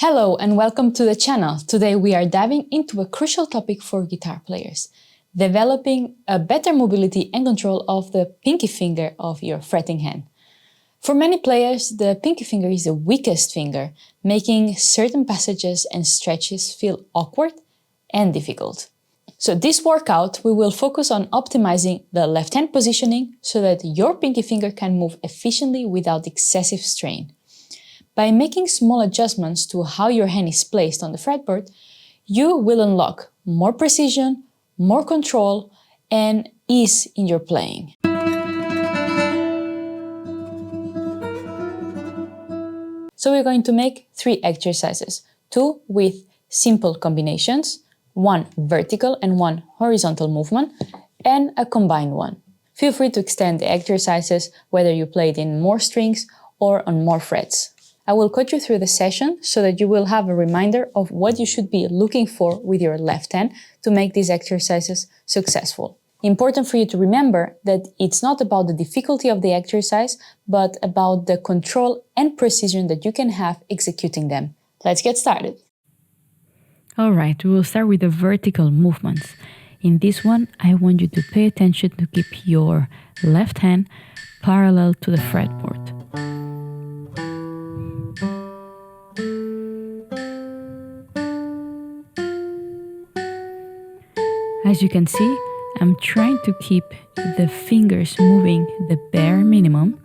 Hello and welcome to the channel. Today we are diving into a crucial topic for guitar players, developing a better mobility and control of the pinky finger of your fretting hand. For many players, the pinky finger is the weakest finger, making certain passages and stretches feel awkward and difficult. So this workout, we will focus on optimizing the left hand positioning so that your pinky finger can move efficiently without excessive strain. By making small adjustments to how your hand is placed on the fretboard, you will unlock more precision, more control, and ease in your playing. So we're going to make 3 exercises, 2 with simple combinations, 1 vertical and 1 horizontal movement, and a combined one. Feel free to extend the exercises whether you played in more strings or on more frets. I will coach you through the session so that you will have a reminder of what you should be looking for with your left hand to make these exercises successful. Important for you to remember that it's not about the difficulty of the exercise, but about the control and precision that you can have executing them. Let's get started. All right, we will start with the vertical movements. In this one, I want you to pay attention to keep your left hand parallel to the fretboard. As you can see, I'm trying to keep the fingers moving the bare minimum,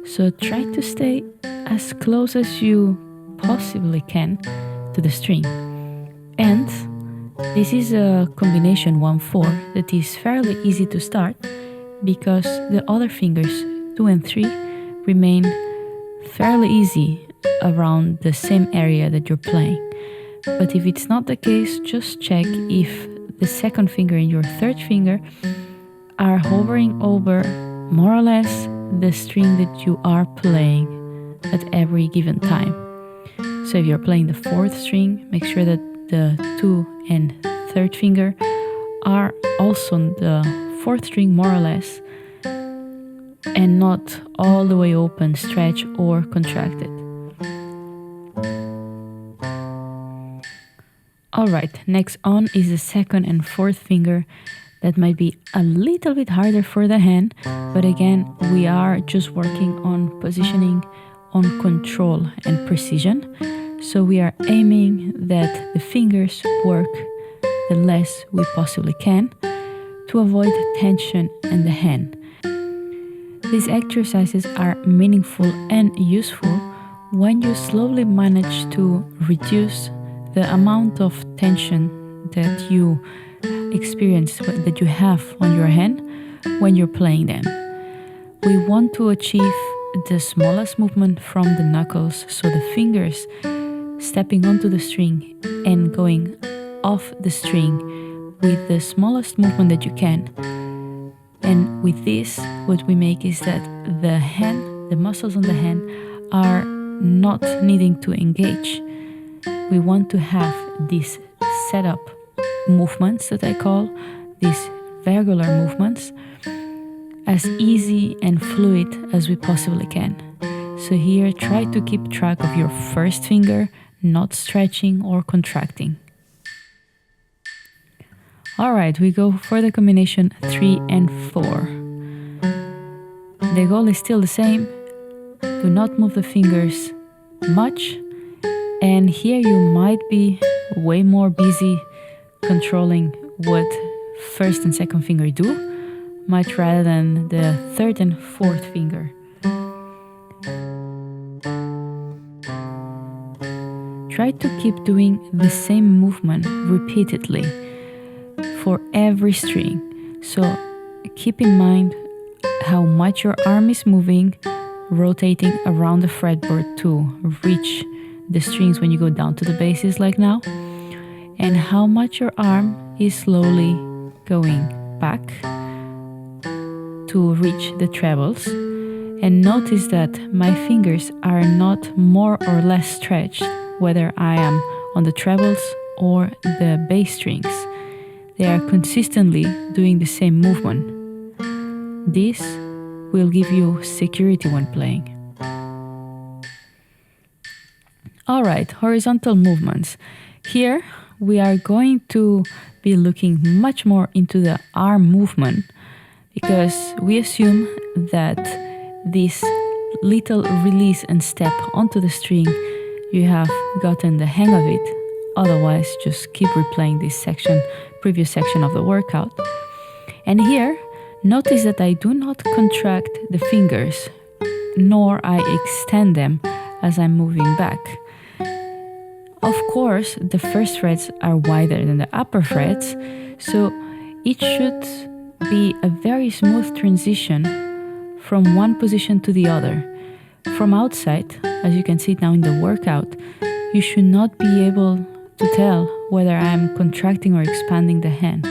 so try to stay as close as you possibly can to the string. And this is a combination 1-4 that is fairly easy to start because the other fingers 2 and 3 remain fairly easy around the same area that you're playing. But if it's not the case, just check if the second finger and your third finger are hovering over more or less the string that you are playing at every given time. So if you're playing the 4th string, make sure that the 2 and 3rd finger are also on the 4th string more or less and not all the way open, stretched or contracted. Alright, next on is the 2nd and 4th finger. That might be a little bit harder for the hand, but again, we are just working on positioning, on control and precision. So we are aiming that the fingers work the less we possibly can to avoid tension in the hand. These exercises are meaningful and useful when you slowly manage to reduce the amount of tension that you experience, that you have on your hand when you're playing them. We want to achieve the smallest movement from the knuckles, so the fingers stepping onto the string and going off the string with the smallest movement that you can. And with this, what we make is that the hand, the muscles on the hand are not needing to engage. We want to have these setup movements that I call, these regular movements, as easy and fluid as we possibly can. So here, try to keep track of your first finger, not stretching or contracting. Alright, we go for the combination 3 and 4. The goal is still the same. Do not move the fingers much. And here you might be way more busy controlling what 1st and 2nd finger do, much rather than the 3rd and 4th finger. Try to keep doing the same movement repeatedly for every string. So keep in mind how much your arm is moving, rotating around the fretboard to reach the strings when you go down to the basses like now, and how much your arm is slowly going back to reach the trebles. And notice that my fingers are not more or less stretched whether I am on the trebles or the bass strings. They are consistently doing the same movement. This will give you security when playing. All right, horizontal movements. Here we are going to be looking much more into the arm movement because we assume that this little release and step onto the string, you have gotten the hang of it. Otherwise, just keep replaying this previous section of the workout. And here, notice that I do not contract the fingers, nor I extend them as I'm moving back. Of course, the first frets are wider than the upper frets, so it should be a very smooth transition from one position to the other. From outside, as you can see now in the workout, you should not be able to tell whether I'm contracting or expanding the hand.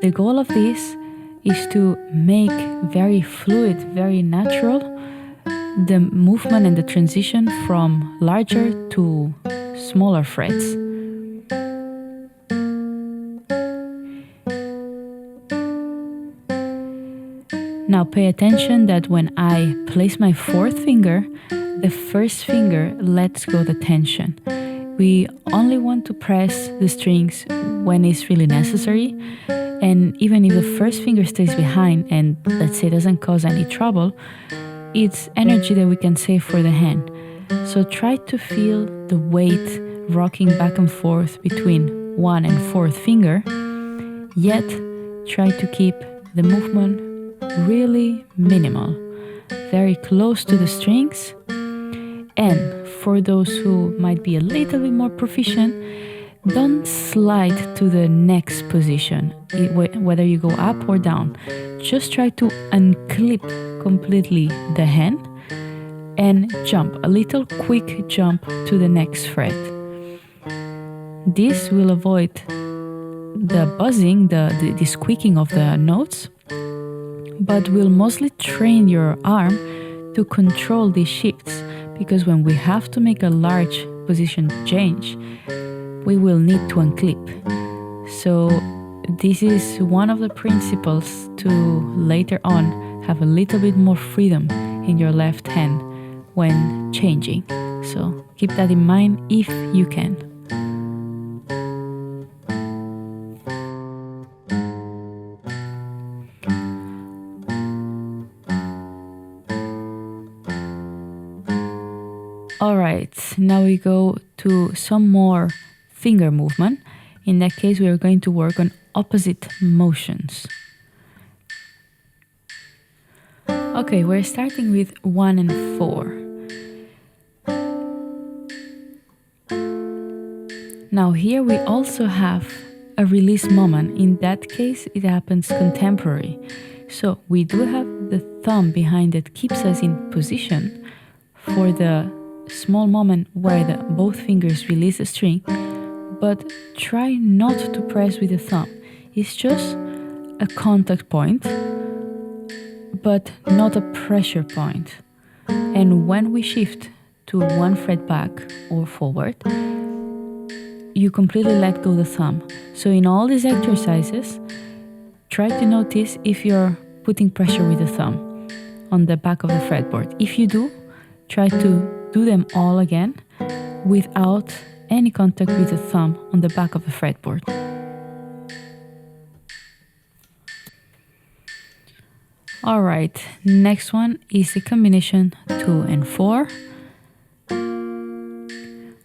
The goal of this is to make very fluid, very natural, the movement and the transition from larger to smaller frets. Now pay attention that when I place my fourth finger, the first finger lets go the tension. We only want to press the strings when it's really necessary, and even if the first finger stays behind and let's say doesn't cause any trouble, it's energy that we can save for the hand. So try to feel the weight rocking back and forth between one and fourth finger, yet try to keep the movement really minimal, very close to the strings. And for those who might be a little bit more proficient, don't slide to the next position, whether you go up or down. Just try to unclip completely the hand and jump, a little quick jump to the next fret. This will avoid the buzzing, the squeaking of the notes, but will mostly train your arm to control these shifts, because when we have to make a large position change, we will need to unclip. So this is one of the principles to later on have a little bit more freedom in your left hand when changing. So keep that in mind if you can. All right, now we go to some more finger movement. In that case, we are going to work on opposite motions. Okay, we're starting with 1 and 4. Now here we also have a release moment. In that case, it happens contemporary. So we do have the thumb behind that keeps us in position for the small moment where both fingers release the string, but try not to press with the thumb. It's just a contact point, but not a pressure point. And when we shift to one fret back or forward, you completely let go the thumb. So in all these exercises, try to notice if you're putting pressure with the thumb on the back of the fretboard. If you do, try to do them all again without any contact with the thumb on the back of the fretboard. All right, next one is the combination 2 and 4.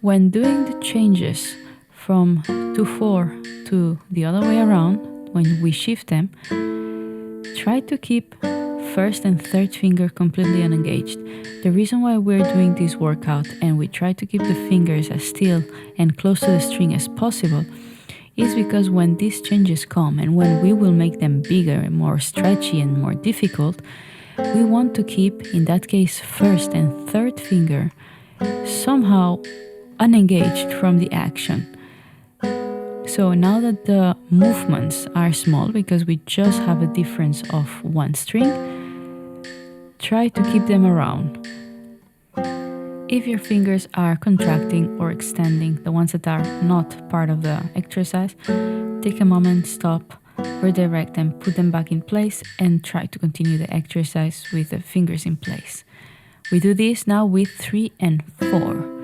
When doing the changes from 2-4 to the other way around, when we shift them, try to keep first and third finger completely unengaged. The reason why we're doing this workout and we try to keep the fingers as still and close to the string as possible is because when these changes come and when we will make them bigger and more stretchy and more difficult, we want to keep, in that case, first and third finger somehow unengaged from the action. So now that the movements are small because we just have a difference of one string, try to keep them around. If your fingers are contracting or extending, the ones that are not part of the exercise, take a moment, stop, redirect them, put them back in place, and try to continue the exercise with the fingers in place. We do this now with 3 and 4.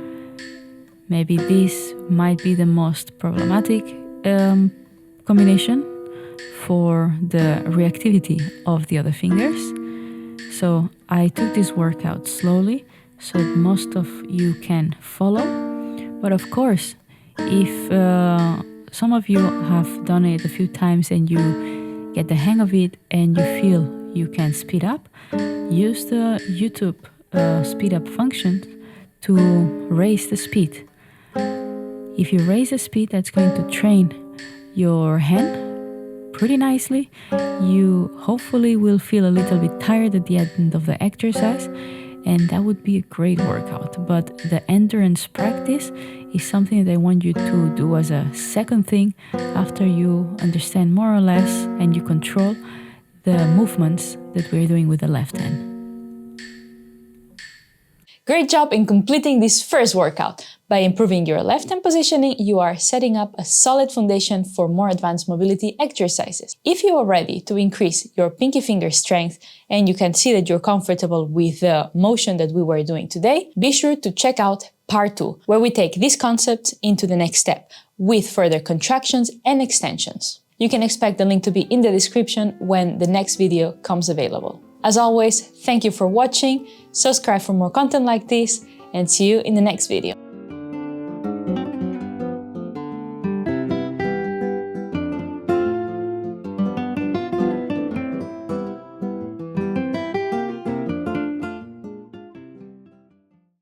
Maybe this might be the most problematic combination for the reactivity of the other fingers. So I took this workout slowly so that most of you can follow. But of course, if some of you have done it a few times and you get the hang of it and you feel you can speed up, use the YouTube speed up function to raise the speed. If you raise the speed, that's going to train your hand pretty nicely. You hopefully will feel a little bit tired at the end of the exercise, and that would be a great workout. But the endurance practice is something that I want you to do as a second thing after you understand more or less and you control the movements that we're doing with the left hand. Great job in completing this first workout. By improving your left hand positioning, you are setting up a solid foundation for more advanced mobility exercises. If you are ready to increase your pinky finger strength and you can see that you're comfortable with the motion that we were doing today, be sure to check out part 2, where we take these concepts into the next step with further contractions and extensions. You can expect the link to be in the description when the next video comes available. As always, thank you for watching, subscribe for more content like this, and see you in the next video.